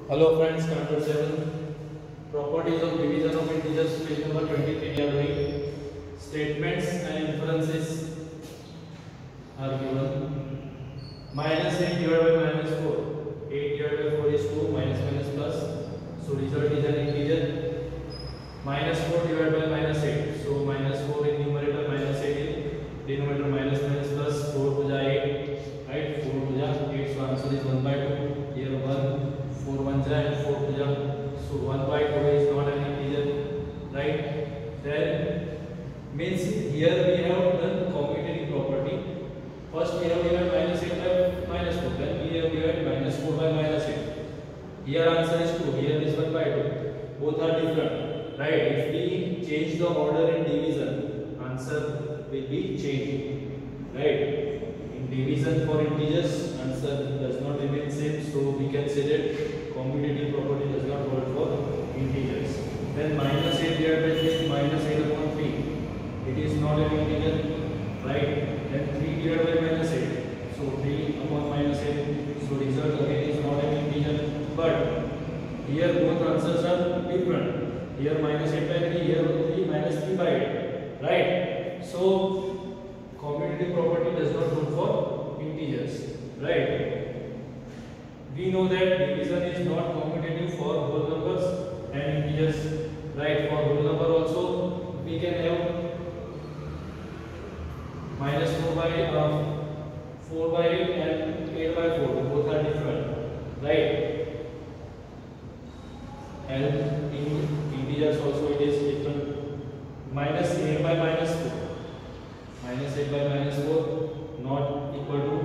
Hello friends, chapter 7 properties of division of integers, page number 23 we are doing. Statements and inferences are given. Minus 8 divided by minus 4. 8 divided by 4 is 2, minus minus plus. So result is an integer. Minus 4 divided by minus 8. So minus 4 in numerator, minus 8 in denominator, minus minus plus 4 to the 8. Right? 4 to the 8. So answer is 1 by 2. Here 1. 4 1 and 4 to the, so 1 by 2 is not an integer, right? Then means here we have done commutative property. First we have given minus 8 by minus 4, then we have given minus 4 by minus 8. Here answer is 2, here is 1 by 2. Both are different, right? If we change the order in division, answer will be changed, right? In division for integers, answer does not remain same, so we can say that commutative property does not hold for integers. Then minus 8 divided by 3, minus 8 upon 3. It is not an integer, right? Then 3 divided by minus 8. So 3 upon minus 8. So result again is not an integer. But here both answers are different. Here minus 8 by 3, here 3 minus 3 by 8. Right? So commutative property does not hold for integers. Right? We know that division is not commutative for whole numbers and integers, right? For whole number also we can have minus 4 by 8 and 8 by 4. Both are different, right? And in integers also it is different. Minus 8 by minus 4. Minus 8 by minus 4 not equal to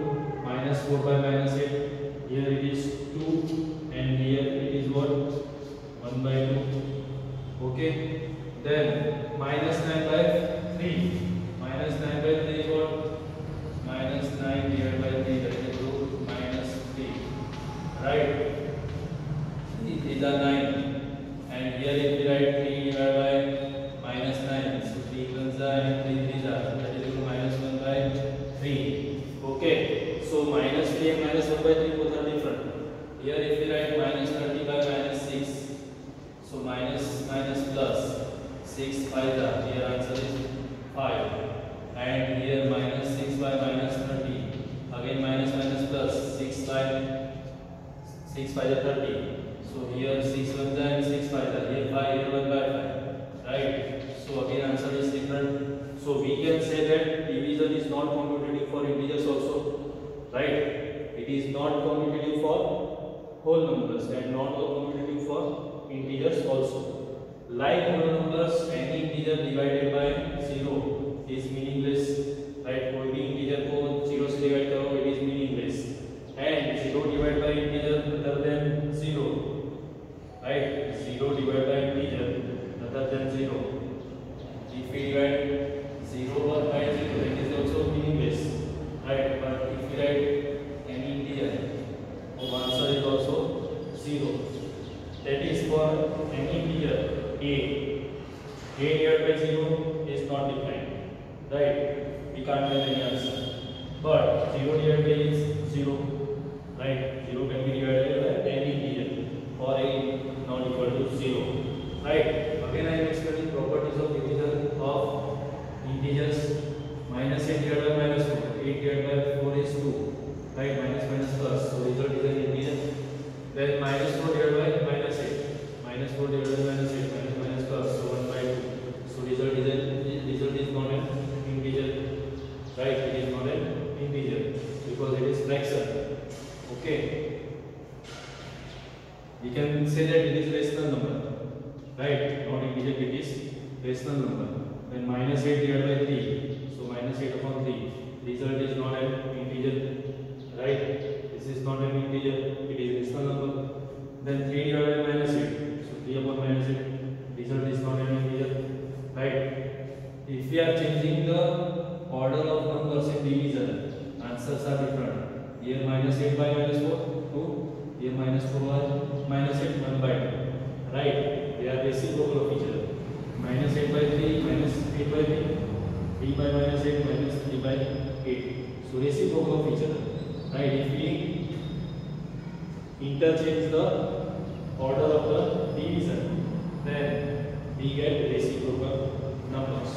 minus 4 by minus 8. Here it is 2 and here it is what? 1 by 2. Okay. Then minus 9 by 3. Minus 9 by 3 is what? Minus 9 divided by 3, that is equal to minus 3. Right? These are 9. And here if we write 3 divided by minus 9. So 3 ones are and 3 threes are. That is equal to minus 1 by 3. Okay. So minus 3 and minus 1 by 3 both are different. Here if we write minus 30 by minus 6, so minus minus plus 6 5 are, here answer is 5. And here minus 6 by minus 30, again minus minus plus 6 5, 6 5 are 30. So here 6 1 and 6 5 are, here 5, here 1 by 5. Right? So again answer is different. So we can say that division is not commutative for integers also. Right? It is not commutative for whole numbers and not commutative for integers also. Like whole numbers, any integer divided by 0 is meaningless. Right? कोई भी integer को 0 से divide करो, it is meaningless. And 0 divided by integer other than 0. Right? 0 divided by integer other than 0. If we divide 0 by 0, that is also meaningless. Right? But if we write any integer, the answer is also 0. That is for any integer a. A divided by 0 is not defined. Right? We can't have any answer. But 0 divided by is 0. Right? 0 can be divided by any integer for a not equal to 0. Right? Again I am explaining properties of division of integers. Minus 8 divided by minus 4. 8 divided by 4 is 2. Right? Minus minus plus. So result is an integer. Then minus 4 divided by minus 8. Minus 4 divided by minus 8. Minus minus plus. So 1 by 2. So result is not an integer. Right? It is not an integer because it is fraction. Okay. We can say that it is rational number. Right? Not integer, it is rational number. Then minus 8 divided by 3. So minus 8 upon 3. Result is not an integer. Right? This is not an integer. It is rational number. Then 3 divided by minus 8. So 3 upon minus 8. Result is not an integer. Right? If we are changing the order of numbers in division, answers are different. Here minus 8 by minus 4, 2. Here minus 4 by minus 8, 1 by 2. Right? They are reciprocal of each other. Minus 8 by 3, minus 8 by 3. 3 by minus 8, minus 3 by 8. So reciprocal of each other. Right? If we interchange the order of the division, then we get reciprocal numbers.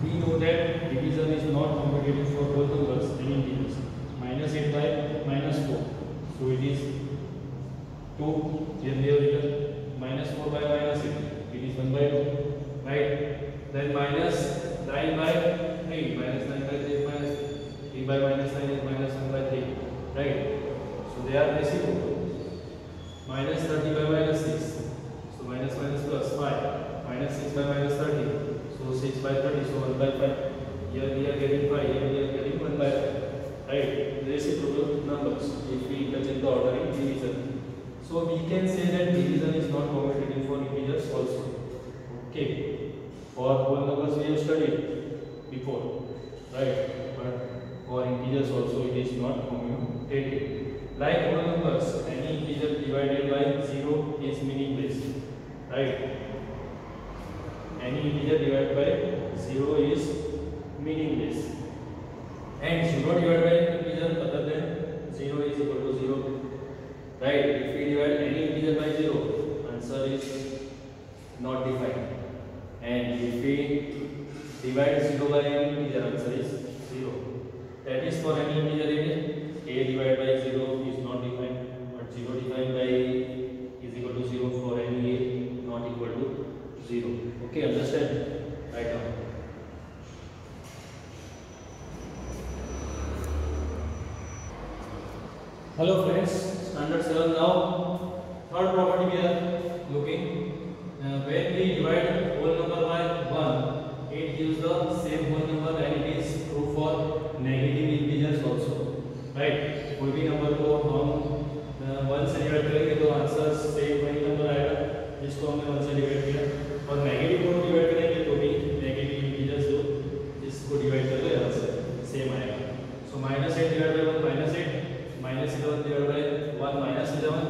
We know that division is not commutative for whole numbers and integers. Minus 8 by minus 4, so it is 2. Here we have written minus 4 by minus 8, it is 1 by 2, right? Then minus 9 by 3, minus 9 by 3 minus 3 by minus 9 is minus 1 by 3, right? So they are reciprocal. Minus 30 by minus 6, so minus minus plus 5. Minus 6 by minus 30, so 6 by 30, so 1 by 5. Here we are getting 5, here we are getting 1 by 5, right? Reciprocal numbers if we interchange the ordering division. So we can say that division is not commutative for integers also. Okay, for whole numbers we have studied before, right? But for integers also it is not commutative. Like whole numbers, any integer divided by 0 is meaningless, right? Any integer divided by 0 is meaningless, and 0 divided by integer other than 0 is equal to 0, right? If we divide any integer by 0, answer is not defined, and if we divide 0 by any integer, answer is 0. That is for any integer a divided by 0 is not defined, but 0 divided by is equal to 0 for any a not equal to 0. Okay, understand? Right now. Hello friends, standard 7 now. Third property we are looking. When we divide whole number by 1, it gives the same whole number, and it is true for negative integers also, right? कोई भी number को हम 1 से divide करेंगे तो answer same वही number आएगा जिसको हमने 1 से डिवाइड किया, और नेगेटिव को डिवाइड करेंगे तो भी नेगेटिव इंटीजर्स जो इसको डिवाइड कर दे आंसर सेम आएगा. So minus 8 divide by 1 minus 8, minus 11 divide by 1 minus 11,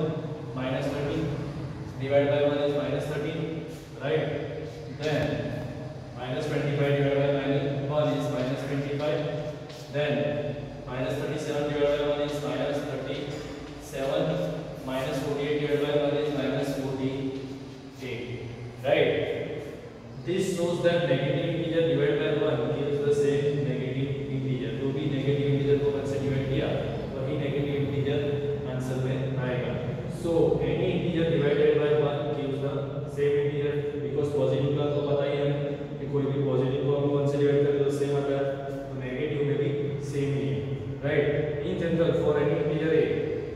minus 13 divide by 1 is minus 13, right? Then minus 25 divide by 1 is minus 25, then minus 37 divided by 1 is minus 37, minus 48 divided by 1 is minus 48, right? This shows that negative integer divided by 1 gives the same negative integer. जो भी negative integer को 1 से divide किया वही negative integer answer में आएगा. So any integer divided by 1 gives the same integer, because positive का तो पता ही है कि कोई भी positive को हम 1 से divide करें तो same आता है, तो negative में भी same ही है, right? In general for any integer a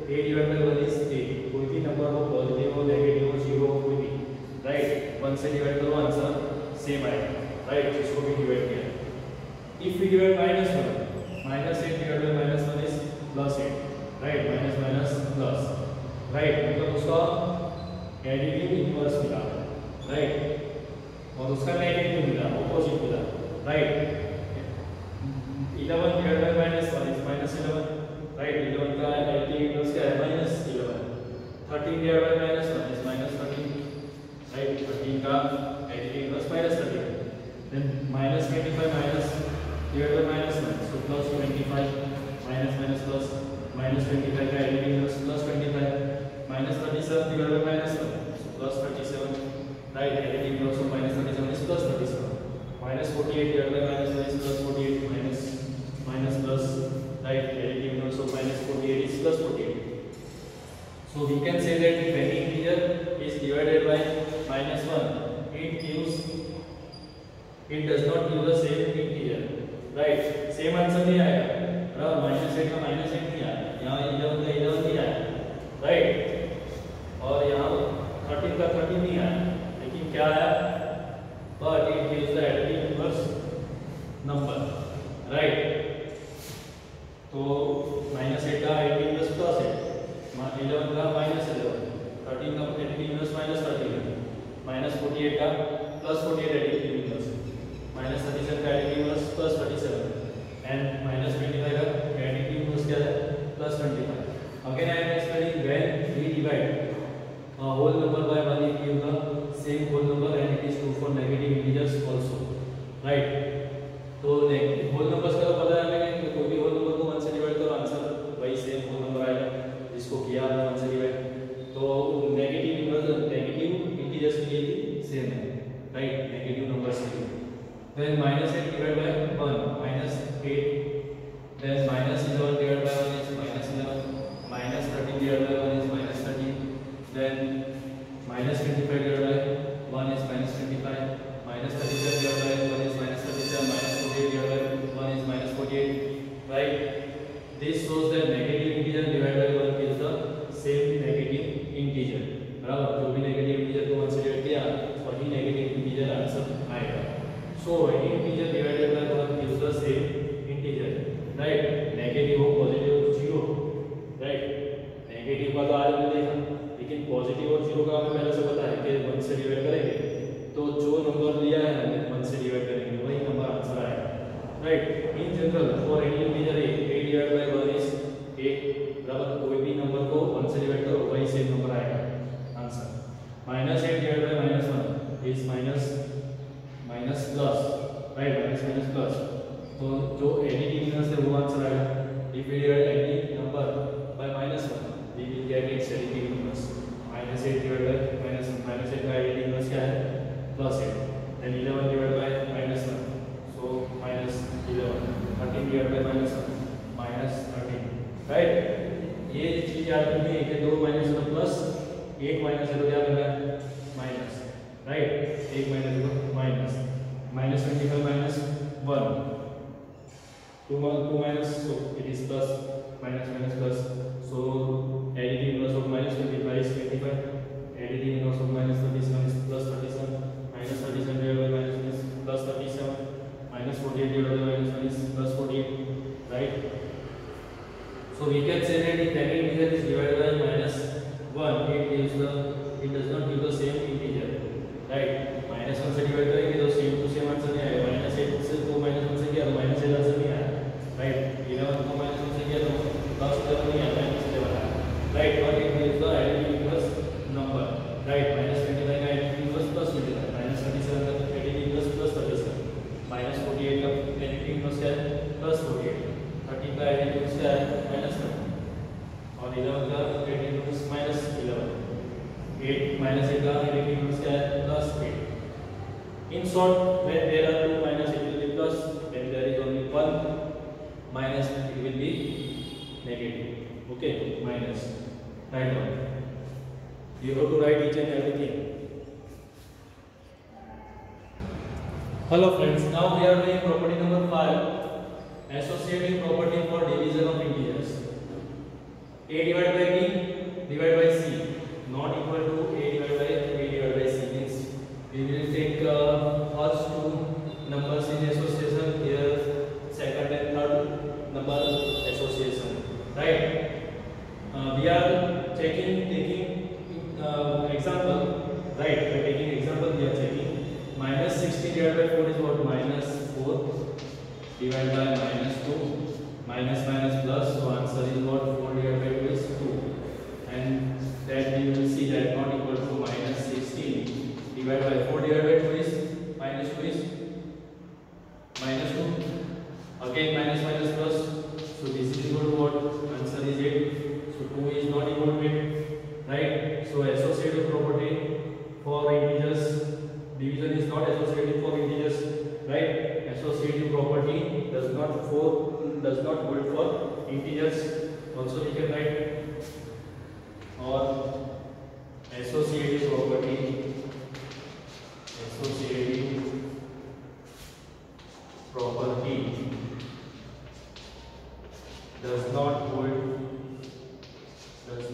divided by 1 is a. कोई भी नंबर हो पॉजिटिव हो नेगेटिव हो जीरो हो कोई भी, राइट? 1 से डिवाइड करो आंसर सेम आएगा, राइट? इसको भी डिवाइड किया. If we divide minus 1, minus 8 divided by minus 1 is plus 8, right? Minus minus plus, right? मतलब उसका एडिटिव इनवर्स मिला, राइट? और उसका नेगेटिव मिला, ऑपोजिट मिला, right? 11 divided by minus 1 is minus 11, right? 11 का एडिटिव इनवर्स क्या है? minus 11. 13 divided by minus 1 is minus 13, right? 13 का additive inverse minus 13. Then minus 25 minus divided by minus 1, so plus 25, minus minus plus, minus 25 का additive inverse plus 25. Minus 37 divided by minus 1, so plus 37, right? Equity inverse of minus 37 is plus 37. Minus 48 divided by minus 1 is plus 48, minus plus, right? Equity inverse of minus 48 is plus 48. So we can say that if any integer is divided by minus 1, it does not give the same integer, right? Same answer नहीं आएगा, minus 8 का minus 8 नहीं आया, यहाँ 11 का 11 नहीं आया, right? और यहाँ 13 का 13 नहीं आया, लेकिन क्या आया? But it gives the additive inverse number, right? तो -8 का additive inverse plus 8, 11 का -11, 13 का additive inverse -13, -48 का plus 48 additive inverse, -37 का additive inverse plus 37, and -25 का additive inverse क्या है? plus 25. Again I am explaining when we divide a whole number by 1, it gives the same whole number, and it is true for negative integers also, right? तो whole numbers का तो पता है हमें कि कोई भी whole number को 1 से डिवाइड करो आंसर वही सेम whole number आएगा जिसको किया हमने 1 से डिवाइड. तो नेगेटिव सेम है, राइट, नेगेटिव नंबर से। Then -8 divide by 1 -8, then -11 divide by 1 is -11, -13 divide by 1 is -13, then -25 divide by 1 is -25, -37 divided by 1 is -37, -48 divided by 1 is -48, right? This shows that negative integer divided by 1 gives the same negative integer, बराबर। जो भी negative integer को 1 से divide किया वही negative integer answer आएगा। So any integer divided by 1 gives the same integer, right? Negative हो positive हो जीरो, राइट। नेगेटिव का तो आज हमने देखा, लेकिन पॉजिटिव और जीरो का हमें पहले से पता है कि 1 से डिवाइड करेंगे तो जो नंबर लिया है हमें 1 से डिवाइड करेंगे वही नंबर आंसर आएगा, right. In general for any integer 8 divide by 1 is 8, बराबर। कोई भी नंबर को 1 से डिवाइड करो वही सेम नंबर आएगा answer. -8 divide by -1 is minus plus, right, minus plus. तो जो एडिटिव इनवर्स है वो आंसर आएगा। If we divide any number by -1 we will get its additive inverse. -8 divide by -1, -8 का एडिटिव इनवर्स क्या है? +8, then 11 divided by -1, so -11, 13 divided by -1, -13, right। ये चीज याद रखनी है कि 2 -1 प्लस 1 माइनस है तो क्या करना है? Minus, right. 1 माइनस है minus, -25 -1, 2 minus, so it is plus, minus plus, so additive inverse of -25 is 25, additive inverse of -37 is +37, -37 divided by -1 is +37, -48 divided by -1 is +48, right? So we can say that if any integer is divided by -1, it does not give the same integer, right? -1 से divide करेंगे तो same to same answer नहीं आएगा। -8 से तो -1 से किया तो -8 आंसर नहीं आया, राइट। 11 को -1 से किया तो +11 नहीं आया, -11 आया, राइट। और it gives the additive inverse number, right. -29 का एडिटिव इनवर्स +29, -37 का एडिटिव इनवर्स +37, -48 का एडिटिव इनवर्स क्या है? +48, 30 का एडिटिव इनवर्स क्या है? -30, और 11 का एडिटिव इनवर्स -11, 8 का एडिटिव इनवर्स क्या है? +8। In short, when there are 2 minus, it will be plus. When there is only 1 minus, it will be negative. Okay, minus. Write down. You have to write each and everything. Hello friends, now we are doing property number 5, associative property for division of integers. A divided by B divided by C not equal to A divided by B divided by C. Means we will take first two numbers in association, here second and third number association, right? We are taking example, right? By taking example we are taking -16 divided by 4 is what? -4 divided by -2, minus plus, so answer is what? 4 divided by 2 is 2, and that we will see that not equal to -16 divided by 4 divided by 2 is -2 is -2, again minus plus, so this is equal to what? Answer is 8, so 2 is not equal to 8, right? So associative property for integers, division is not associative for integers, right? Associative property does not hold for integers. Also we can write, or associative property does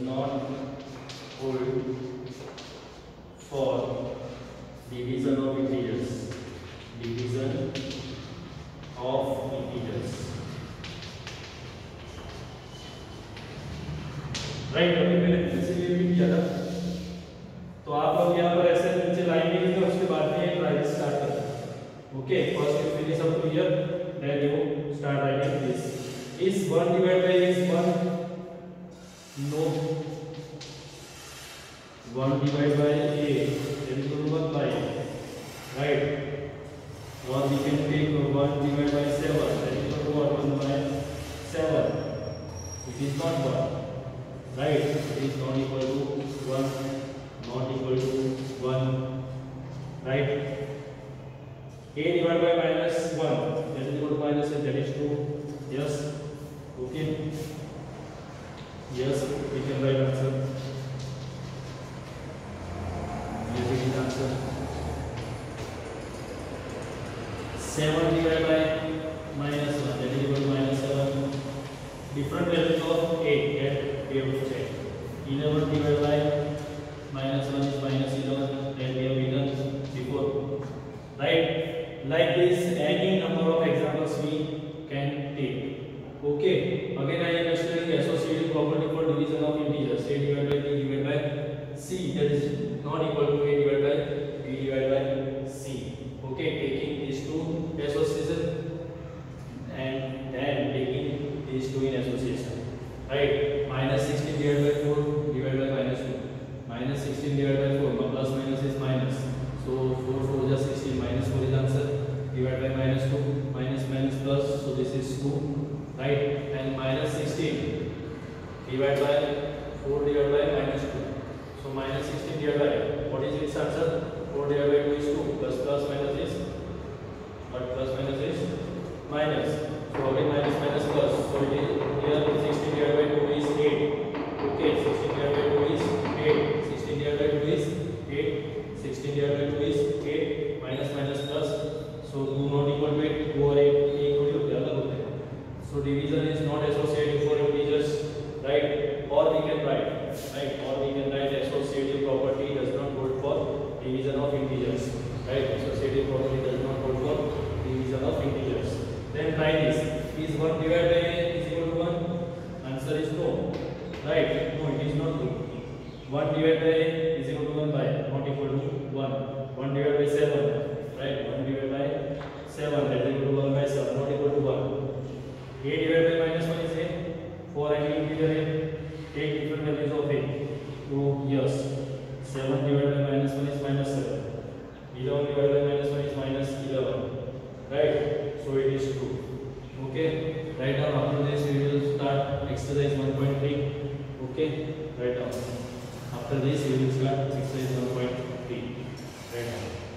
not hold for division of integers. Right, अभी मैंने इसीलिए भी किया था, तो आप लोग यहाँ पर ऐसे नीचे लाइन लिखेंगे, उसके बाद में एक राइट स्टार्ट करना। Okay, first you finish up to here, then you start writing this. Is 1 divide by is 1? No. 1 divide by a then to 1 by, right? Or we can take 1 divided by 7, that is equal to what? 1 by 7. It is not 1, right? It is not equal to 1, not equal to 1, answer 7 divided by minus 1, that is equal to minus 7. Different values of 8 that we have to check. 11 divided by minus 1 is minus 11, that we have written before. Right? Like this, any number of examples we can take. Okay. Again, I am considering associative property for division of integers. A divided by B divided by C, that is not equal to A divided by B divided by C. Okay, taking these two association and then taking these two in association. Right? Minus 16 divided by 4 divided by minus 2. Minus 16 divided by 4. Plus minus is minus. So 4 4 is 16. Minus 4 is answer. Divided by minus 2. Minus minus plus. So this is 2. Right? And minus 16 divided by 4 divided by minus 2. So minus 16 divided by, what is its answer? 4 divided by 2 is 2. Plus minus is, but plus minus is minus. So again minus minus plus. So it is here 16 divided by 2 is 8. Okay, 16 divided by 2 is 8. 16 divided by 2 is 8. 16 divided by 2 is 8. Minus minus plus. So 2 not equal to 8. 2 और 8 equal to अलग होते हैं. So division is not associative for integers, right? Or we can write, right? Or we can write associative property does not hold for division of integers, right? Associative property does not hold for division of integers. Then try this. Is 1 divided by a is equal to 1? Answer is no, right? No, it is not true. 1 divided by a is equal to 1 by, not equal to 1. 1 divided by 7, right? 1 divided by 7, that is equal to 1 by 7, not equal to 1. A divided by minus 1 is a. For any integer a, take different values of a. So yes, 7 divided by minus 1 is minus 7. 11 divided by minus 1 is minus 11. Right? So it is true. Okay. Right now after this we will start exercise 1.3. Okay. Right now. After this we will start exercise 1.3. Right now.